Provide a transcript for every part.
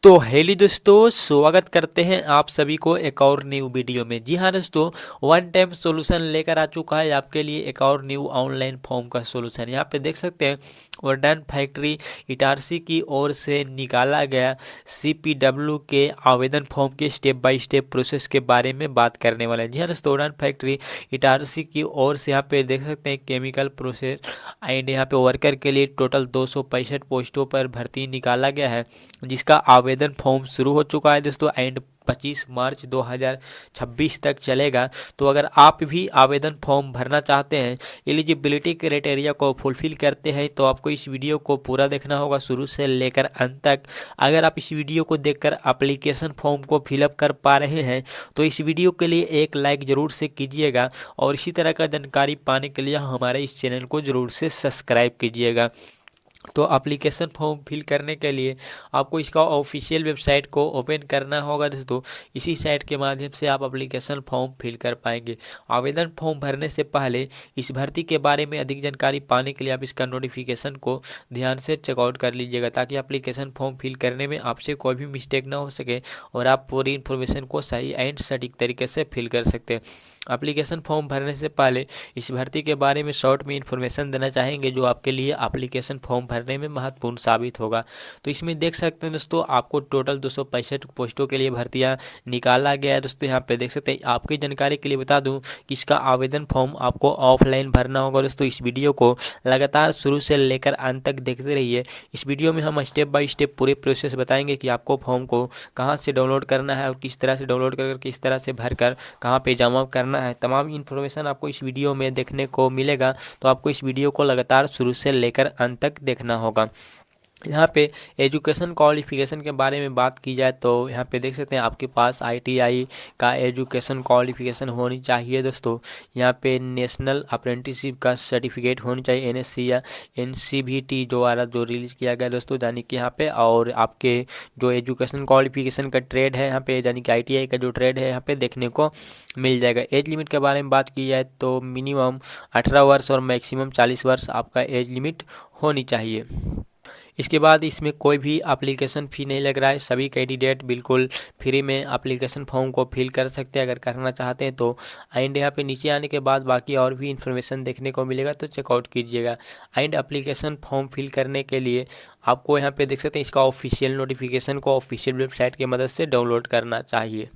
तो हेलो दोस्तों, स्वागत करते हैं आप सभी को एक और न्यू वीडियो में। जी हाँ दोस्तों, वन टाइम सॉल्यूशन लेकर आ चुका है आपके लिए एक और न्यू ऑनलाइन फॉर्म का सॉल्यूशन। यहाँ पे देख सकते हैं वर्डन फैक्ट्री इटारसी की ओर से निकाला गया सीपीडब्ल्यू के आवेदन फॉर्म के स्टेप बाय स्टेप प्रोसेस के बारे में बात करने वाले हैं। जी हाँ दोस्तों, वर्डन फैक्ट्री इटारसी की ओर से यहाँ पे देख सकते हैं केमिकल प्रोसेस एंड यहाँ पे वर्कर के लिए टोटल 265 पोस्टों पर भर्ती निकाला गया है, जिसका आवेदन फॉर्म शुरू हो चुका है दोस्तों एंड 25 मार्च 2026 तक चलेगा। तो अगर आप भी आवेदन फॉर्म भरना चाहते हैं, एलिजिबिलिटी क्राइटेरिया को फुलफिल करते हैं, तो आपको इस वीडियो को पूरा देखना होगा शुरू से लेकर अंत तक। अगर आप इस वीडियो को देखकर एप्लीकेशन फॉर्म को फिलअप कर पा रहे हैं तो इस वीडियो के लिए एक लाइक ज़रूर से कीजिएगा और इसी तरह का जानकारी पाने के लिए हमारे इस चैनल को ज़रूर से सब्सक्राइब कीजिएगा। तो एप्लीकेशन फॉर्म फिल करने के लिए आपको इसका ऑफिशियल वेबसाइट को ओपन करना होगा दोस्तों। इसी साइट के माध्यम से आप एप्लीकेशन फॉर्म फिल कर पाएंगे। आवेदन फॉर्म भरने से पहले इस भर्ती के बारे में अधिक जानकारी पाने के लिए आप इसका नोटिफिकेशन को ध्यान से चेकआउट कर लीजिएगा, ताकि एप्लीकेशन फॉर्म फिल करने में आपसे कोई भी मिस्टेक ना हो सके और आप पूरी इन्फॉर्मेशन को सही एंड सटीक तरीके से फिल कर सकते हैं। एप्लीकेशन फॉर्म भरने से पहले इस भर्ती के बारे में शॉर्ट में इन्फॉर्मेशन देना चाहेंगे, जो आपके लिए एप्लीकेशन फॉर्म भरने में महत्वपूर्ण साबित होगा। तो इसमें देख सकते हैं दोस्तों, आपको टोटल 265 पोस्टों के लिए भर्तियां निकाला गया है दोस्तों। यहाँ पे देख सकते हैं, आपकी जानकारी के लिए बता दूं कि इसका आवेदन फॉर्म आपको ऑफलाइन भरना होगा दोस्तों। इस वीडियो को लगातार शुरू से लेकर अंत तक देखते रहिए। इस वीडियो में हम स्टेप बाय स्टेप पूरे प्रोसेस बताएंगे कि आपको फॉर्म को कहाँ से डाउनलोड करना है और किस तरह से डाउनलोड कर किस तरह से भरकर कहाँ पे जमा करना है। तमाम इन्फॉर्मेशन आपको इस वीडियो में देखने को मिलेगा, तो आपको इस वीडियो को लगातार शुरू से लेकर अंत तक देखना होगा। यहाँ पे एजुकेशन क्वालिफिकेशन के बारे में बात की जाए तो यहाँ पे देख सकते हैं आपके पास आईटीआई का एजुकेशन क्वालिफिकेशन होनी चाहिए दोस्तों। यहाँ पे नेशनल अप्रेंटिसशिप का सर्टिफिकेट होनी चाहिए, एनएससी या एनसीवीटी जो रिलीज़ किया गया दोस्तों, यानी कि यहाँ पे। और आपके जो एजुकेशन क्वालिफिकेशन का ट्रेड है यहाँ पे, यानी कि आईटीआई का जो ट्रेड है यहाँ पे देखने को मिल जाएगा। एज लिमिट के बारे में बात की जाए तो मिनिमम 18 वर्ष और मैक्सिमम 40 वर्ष आपका एज लिमिट होनी चाहिए। इसके बाद इसमें कोई भी एप्लीकेशन फ़ी नहीं लग रहा है। सभी कैंडिडेट बिल्कुल फ्री में एप्लीकेशन फॉर्म को फिल कर सकते हैं अगर करना चाहते हैं तो। एंड यहाँ पे नीचे आने के बाद बाकी और भी इन्फॉर्मेशन देखने को मिलेगा, तो चेकआउट कीजिएगा। एंड एप्लीकेशन फॉर्म फिल करने के लिए आपको यहाँ पे देख सकते हैं, इसका ऑफिशियल नोटिफिकेशन को ऑफिशियल वेबसाइट की मदद से डाउनलोड करना चाहिए,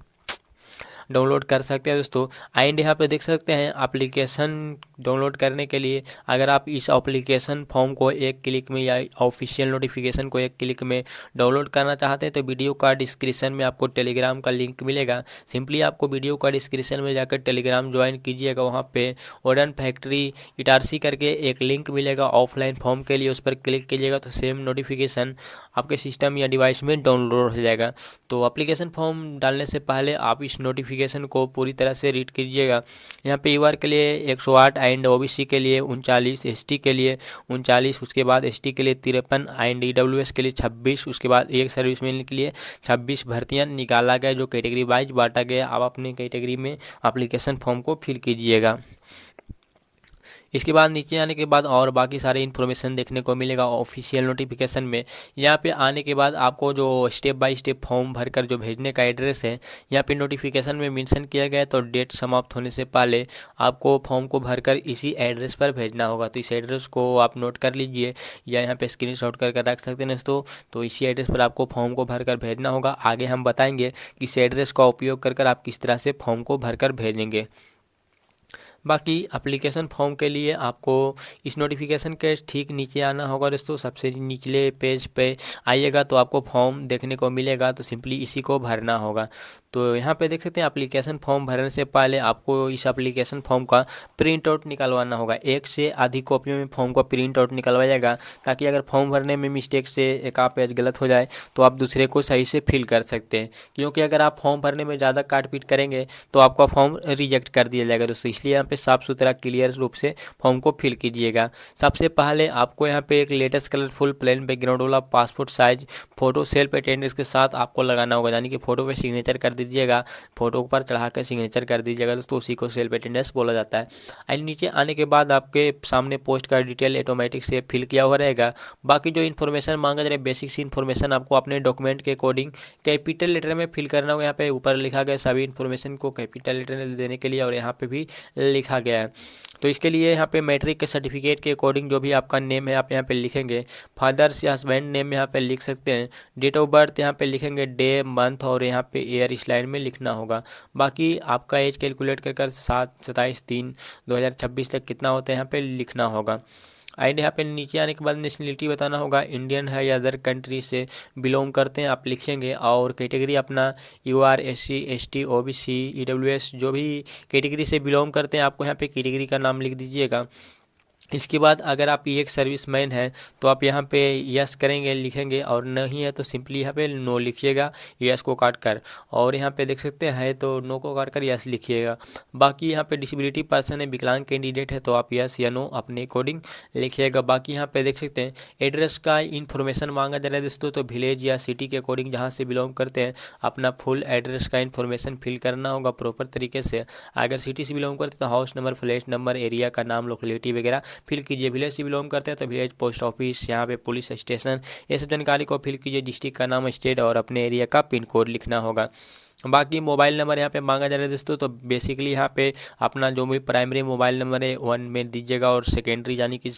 डाउनलोड कर सकते हैं दोस्तों। एंड यहाँ पे देख सकते हैं एप्लीकेशन डाउनलोड करने के लिए अगर आप इस एप्लीकेशन फॉर्म को एक क्लिक में या ऑफिशियल नोटिफिकेशन को एक क्लिक में डाउनलोड करना चाहते हैं तो वीडियो का डिस्क्रिप्शन में आपको टेलीग्राम का लिंक मिलेगा। सिंपली आपको वीडियो का डिस्क्रिप्शन में जाकर टेलीग्राम ज्वाइन कीजिएगा। वहाँ पे वर्डन फैक्ट्री इटारसी करके एक लिंक मिलेगा ऑफलाइन फॉर्म के लिए, उस पर क्लिक कीजिएगा तो सेम नोटिफिकेशन आपके सिस्टम या डिवाइस में डाउनलोड हो जाएगा। तो एप्लीकेशन फॉर्म डालने से पहले आप इस नोटिफिकेशन को पूरी तरह से रीड कीजिएगा। यहाँ पे यूआर के लिए 108 एंड ओबीसी के लिए 39, एसटी के लिए 39, उसके बाद एसटी के लिए 53 एंड ईडब्ल्यूएस के लिए 26, उसके बाद एक सर्विसमैन के लिए 26 भर्तियाँ निकाला गया, जो कैटेगरी वाइज बांटा गया। आप अपनी कैटेगरी में एप्लीकेशन फॉर्म को फिल कीजिएगा। इसके बाद नीचे आने के बाद और बाकी सारे इन्फॉर्मेशन देखने को मिलेगा ऑफिशियल नोटिफिकेशन में। यहाँ पे आने के बाद आपको जो स्टेप बाय स्टेप फॉर्म भरकर जो भेजने का एड्रेस है यहाँ पे नोटिफिकेशन में मेंशन किया गया है, तो डेट समाप्त होने से पहले आपको फॉर्म को भरकर इसी एड्रेस पर भेजना होगा। तो इस एड्रेस को आप नोट कर लीजिए या यहाँ पे स्क्रीनशॉट करके रख सकते हैं दोस्तों। तो इसी एड्रेस पर आपको फॉर्म को भरकर भेजना होगा। आगे हम बताएंगे कि इस एड्रेस का उपयोग कर आप किस तरह से फॉर्म को भरकर भेजेंगे। बाकी एप्लीकेशन फॉर्म के लिए आपको इस नोटिफिकेशन के ठीक नीचे आना होगा दोस्तों। सबसे निचले पेज पे आइएगा तो आपको फॉर्म देखने को मिलेगा, तो सिंपली इसी को भरना होगा। तो यहाँ पे देख सकते हैं एप्लीकेशन फॉर्म भरने से पहले आपको इस एप्लीकेशन फॉर्म का प्रिंट आउट निकलवाना होगा। एक से अधिक कॉपियों में फॉर्म का प्रिंट आउट निकलवाइएगा, ताकि अगर फॉर्म भरने में मिस्टेक से एक आप पेज गलत हो जाए तो आप दूसरे को सही से फिल कर सकते हैं। क्योंकि अगर आप फॉर्म भरने में ज़्यादा काट पीट करेंगे तो आपका फॉर्म रिजेक्ट कर दिया जाएगा दोस्तों। इसलिए यहाँ पे साफ सुथरा क्लियर रूप से फॉर्म को फिल कीजिएगा। सबसे पहले आपको यहाँ पे एक लेटेस्ट कलरफुल प्लेन बैकग्राउंड वाला passport size photo self attendance के साथ आपको लगाना होगा, यानी कि फोटो पे सिग्नेचर कर दीजिएगा, फोटो पर चढ़ा कर सिग्नेचर कर दीजिएगा दोस्तों, उसी को सेल्फ अटेंडेंस बोला जाता है। एंड नीचे आने के बाद आपके सामने पोस्ट का डिटेल ऑटोमेटिक से फिल किया हुआ रहेगा। बाकी जो इन्फॉर्मेशन मांगा जा रहा है बेसिक सी इन्फॉर्मेशन आपको अपने डॉक्यूमेंट के अकॉर्डिंग कैपिटल लेटर में फिल करना होगा। यहाँ पे ऊपर लिखा गया सभी इन्फॉर्मेशन को कैपिटल लेटर में देने के लिए, और यहाँ पे भी लिखा गया है। तो इसके लिए यहाँ पे मैट्रिक के सर्टिफिकेट के अकॉर्डिंग जो भी आपका नेम है आप यहाँ पे लिखेंगे। फादर्स या हस्बैंड नेम यहाँ पे लिख सकते हैं। डेट ऑफ बर्थ यहाँ पे लिखेंगे, डे मंथ और यहाँ पे ईयर इस लाइन में लिखना होगा। बाकी आपका एज कैलकुलेट कर 7/27/3/2026 तक कितना होता है यहाँ पे लिखना होगा। एंड यहाँ पे नीचे आने के बाद नेशनलिटी बताना होगा, इंडियन है या अदर कंट्री से बिलोंग करते हैं आप लिखेंगे। और कैटेगरी अपना UR SC ST OBC EWS जो भी कैटेगरी से बिलोंग करते हैं आपको यहाँ पे कैटेगरी का नाम लिख दीजिएगा। इसके बाद अगर आप एक सर्विसमैन हैं तो आप यहाँ पे यस करेंगे लिखेंगे, और नहीं है तो सिंपली यहाँ पे नो लिखिएगा यस को काट कर। और यहाँ पे देख सकते हैं तो नो को काट कर यस लिखिएगा। बाकी यहाँ पे डिसेबिलिटी पर्सन है, विकलांग कैंडिडेट है तो आप यस या नो अपने अकॉर्डिंग लिखिएगा। बाकी यहाँ पे देख सकते हैं एड्रेस का इन्फॉर्मेशन मांगा जा रहा है दोस्तों, तो विलेज या सिटी के अकॉर्डिंग जहाँ से बिलोंग करते हैं अपना फुल एड्रेस का इन्फॉर्मेशन फिल करना होगा प्रॉपर तरीके से। अगर सिटी से बिलोंग करते हैं तो house number, flat number, area का नाम, लोकेलिटी वगैरह फिल कीजिए। विलेज से बिलोंग करते हैं तो विलेज, पोस्ट ऑफिस, यहाँ पे पुलिस स्टेशन, ये सब जानकारी को फिल कीजिए। डिस्ट्रिक्ट का नाम, स्टेट और अपने एरिया का पिन कोड लिखना होगा। बाकी मोबाइल नंबर यहाँ पे मांगा जा रहा है दोस्तों, तो बेसिकली यहाँ पे अपना जो भी प्राइमरी मोबाइल नंबर है 1 में दीजिएगा, और सेकेंडरी यानी कि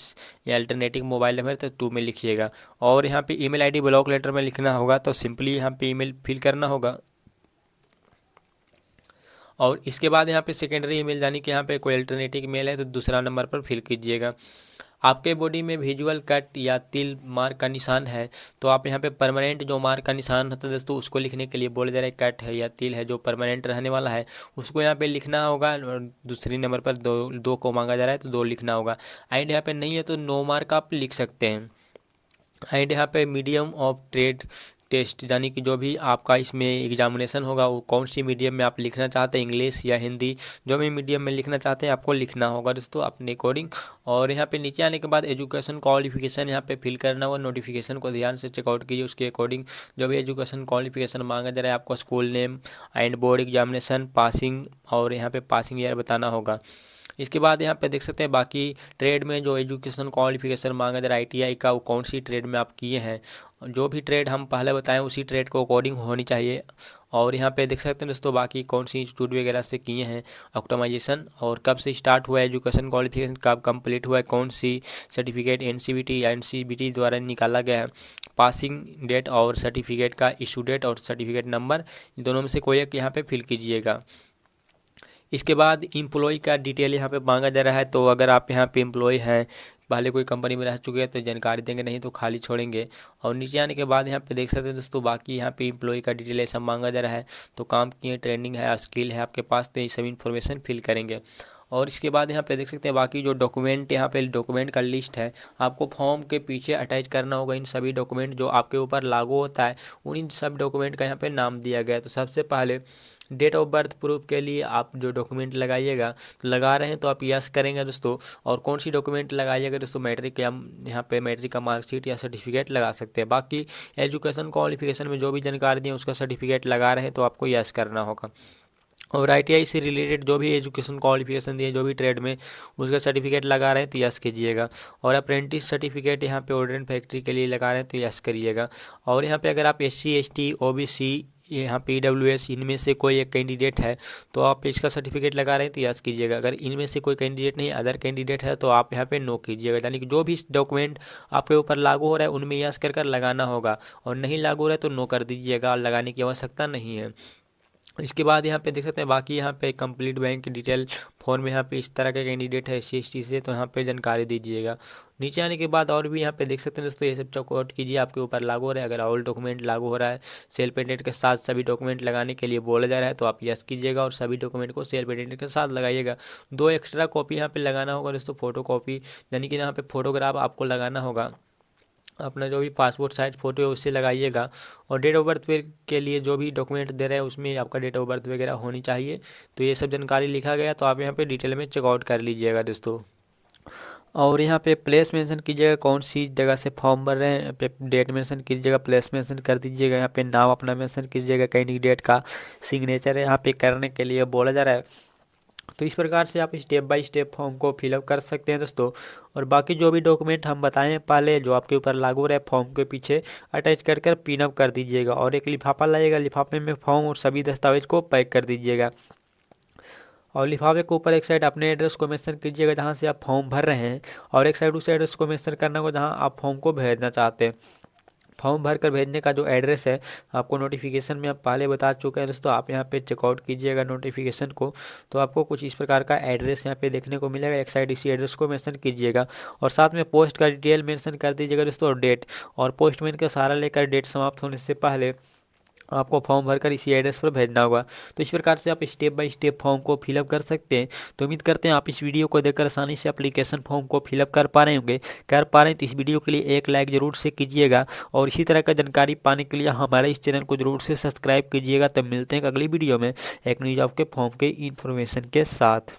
अल्टरनेटिव मोबाइल नंबर तो 2 में लिखिएगा। और यहाँ पे ईमेल आईडी ब्लॉक लेटर में लिखना होगा, तो सिंपली यहाँ पे ईमेल फिल करना होगा। और इसके बाद यहाँ पे सेकेंडरी ईमेल यानी कि यहाँ पे कोई अल्टरनेटिव ईमेल है तो दूसरा नंबर पर फिल कीजिएगा। आपके बॉडी में विजुअल कट या तिल मार्क का निशान है तो आप यहाँ पे परमानेंट जो मार्क का निशान होता है दोस्तों उसको लिखने के लिए बोला जा रहा है। कट है या तिल है जो परमानेंट रहने वाला है उसको यहाँ पे लिखना होगा। और दूसरी नंबर पर दो को मांगा जा रहा है तो 2 लिखना होगा। एंड यहाँ पे नहीं है तो नो मार्क आप लिख सकते हैं। एंड यहाँ पे मीडियम ऑफ ट्रेड टेस्ट यानी कि जो भी आपका इसमें एग्जामिनेशन होगा वो कौन सी मीडियम में आप लिखना चाहते हैं, इंग्लिश या हिंदी, जो भी मीडियम में लिखना चाहते हैं आपको लिखना होगा दोस्तों अपने अकॉर्डिंग। और यहाँ पे नीचे आने के बाद एजुकेशन क्वालिफिकेशन यहाँ पे फिल करना होगा। नोटिफिकेशन को ध्यान से चेकआउट कीजिए, उसके अकॉर्डिंग जो भी एजुकेशन क्वालिफिकेशन मांगा जा रहा है आपको school name and board examination passing, और यहाँ पे पासिंग ईयर बताना होगा। इसके बाद यहाँ पे देख सकते हैं बाकी ट्रेड में जो एजुकेशन क्वालिफिकेशन मांगा जा रहा है ITI का वो कौन सी ट्रेड में आप किए हैं, जो भी ट्रेड हम पहले बताएं उसी ट्रेड को अकॉर्डिंग होनी चाहिए। और यहाँ पे देख सकते हैं दोस्तों बाकी कौन सी इंस्टीट्यूट वगैरह से किए हैं ऑप्टिमाइजेशन, और कब से स्टार्ट हुआ है एजुकेशन क्वालिफिकेशन, कब कंप्लीट हुआ है, कौन सी सर्टिफिकेट NCVT या NCBT द्वारा निकाला गया है, पासिंग डेट और सर्टिफिकेट का इशू डेट और सर्टिफिकेट नंबर, दोनों में से कोई एक यहाँ पे फिल कीजिएगा। इसके बाद एम्प्लॉय का डिटेल यहाँ पे मांगा जा रहा है, तो अगर आप यहाँ पे एम्प्लॉय हैं पहले कोई कंपनी में रह चुके हैं तो जानकारी देंगे, नहीं तो खाली छोड़ेंगे। और नीचे आने के बाद यहाँ पे देख सकते हैं दोस्तों बाकी यहाँ पे एम्प्लॉय का डिटेल ऐसा मांगा जा रहा है, तो काम किए, ट्रेनिंग है, स्किल है आपके पास, तो ये सभी इन्फॉर्मेशन फिल करेंगे। और इसके बाद यहाँ पे देख सकते हैं बाकी जो डॉक्यूमेंट यहाँ पे डॉक्यूमेंट का लिस्ट है आपको फॉर्म के पीछे अटैच करना होगा। इन सभी डॉक्यूमेंट जो आपके ऊपर लागू होता है उन सब डॉक्यूमेंट का यहाँ पे नाम दिया गया है। तो सबसे पहले डेट ऑफ बर्थ प्रूफ के लिए आप जो डॉक्यूमेंट लगाइएगा, लगा रहे हैं तो आप यस करेंगे दोस्तों। और कौन सी डॉक्यूमेंट लगाइएगा दोस्तों, मैट्रिक या यहाँ पे मैट्रिक का मार्कशीट या सर्टिफिकेट लगा सकते हैं। बाकी एजुकेशन क्वालिफिकेशन में जो भी जानकारी दी है उसका सर्टिफिकेट लगा रहे हैं तो आपको यस करना होगा। और ITI से रिलेटेड जो भी एजुकेशन क्वालिफिकेशन दिए जो भी ट्रेड में उसका सर्टिफिकेट लगा रहे हैं तो यस कीजिएगा। और अप्रेंटिस सर्टिफिकेट यहाँ पे ऑर्डिनेंस फैक्ट्री के लिए लगा रहे हैं तो यस करिएगा। और यहाँ पे अगर आप SC ST OBC यहाँ पे EWS इनमें से कोई एक कैंडिडेट है तो आप इसका सर्टिफिकेट लगा रहे हैं तो यस कीजिएगा। अगर इनमें से कोई कैंडिडेट नहीं अदर कैंडिडेट है तो आप यहाँ पे नो कीजिएगा। यानी कि जो भी डॉक्यूमेंट आपके ऊपर लागू हो रहा है उनमें यस कर लगाना होगा, और नहीं लागू हो रहा है तो नो कर दीजिएगा, लगाने की आवश्यकता नहीं है। इसके बाद यहाँ पे देख सकते हैं बाकी यहाँ पे कंप्लीट बैंक डिटेल फॉर्म में यहाँ पे इस तरह का कैंडिडेट है SC ST से तो यहाँ पे जानकारी दीजिएगा। नीचे आने के बाद और भी यहाँ पे देख सकते हैं दोस्तों ये सब चेकआउट कीजिए आपके ऊपर लागू हो रहा है। अगर ऑल डॉक्यूमेंट लागू हो रहा है, सेल्फ अटेंडेंट के साथ सभी डॉक्यूमेंट लगाने के लिए बोला जा रहा है तो आप यस कीजिएगा और सभी डॉक्यूमेंट को सेल्फ अटेंडेंट के साथ लगाइएगा। 2 एक्स्ट्रा कॉपी यहाँ पे लगाना होगा दोस्तों, फोटो कॉपी यानी कि यहाँ पे फोटोग्राफ आपको लगाना होगा। अपना जो भी पासपोर्ट साइज फ़ोटो है उससे लगाइएगा। और डेट ऑफ बर्थ के लिए जो भी डॉक्यूमेंट दे रहे हैं उसमें आपका डेट ऑफ बर्थ वगैरह होनी चाहिए। तो ये सब जानकारी लिखा गया, तो आप यहाँ पे डिटेल में चेकआउट कर लीजिएगा दोस्तों। और यहाँ पे प्लेस मेंशन कीजिएगा, कौन सी जगह से फॉर्म भर रहे हैं। यहाँ पे डेट मेंशन कीजिएगा, प्लेस मेंशन कर दीजिएगा। यहाँ पे नाम अपना मेंशन कीजिएगा, कैंडिडेट का सिग्नेचर है यहाँ पे करने के लिए बोला जा रहा है। तो इस प्रकार से आप स्टेप बाय स्टेप फॉर्म को फिलअप कर सकते हैं दोस्तों। और बाकी जो भी डॉक्यूमेंट हम बताएं पहले जो आपके ऊपर लागू रहे, फॉर्म के पीछे अटैच कर कर पिन अप कर दीजिएगा। और एक लिफाफा लाइएगा, लिफाफे में फॉर्म और सभी दस्तावेज को पैक कर दीजिएगा। और लिफाफे के ऊपर एक साइड अपने एड्रेस को मेंशन कीजिएगा जहाँ से आप फॉर्म भर रहे हैं, और एक साइड उस एड्रेस को मेंशन करना होगा जहाँ आप फॉर्म को भेजना चाहते हैं। फॉर्म भर कर भेजने का जो एड्रेस है आपको नोटिफिकेशन में आप पहले बता चुके हैं दोस्तों। आप यहाँ पे चेकआउट कीजिएगा नोटिफिकेशन को, तो आपको कुछ इस प्रकार का एड्रेस यहाँ पे देखने को मिलेगा। एक साइड इसी एड्रेस को मेंशन कीजिएगा और साथ में पोस्ट का डिटेल मेंशन कर दीजिएगा दोस्तों, और डेट। और पोस्टमैन का सहारा लेकर डेट समाप्त होने से पहले आपको फॉर्म भरकर इसी एड्रेस पर भेजना होगा। तो इस प्रकार से आप स्टेप बाय स्टेप फॉर्म को फिलअप कर सकते हैं। तो उम्मीद करते हैं आप इस वीडियो को देखकर आसानी से एप्लीकेशन फॉर्म को फिलअप कर पा रहे होंगे। कर पा रहे हैं तो इस वीडियो के लिए एक लाइक जरूर से कीजिएगा, और इसी तरह का जानकारी पाने के लिए हमारे इस चैनल को जरूर से सब्सक्राइब कीजिएगा। तब मिलते हैं अगली वीडियो में एक न्यू जॉब के फॉर्म के इन्फॉर्मेशन के साथ।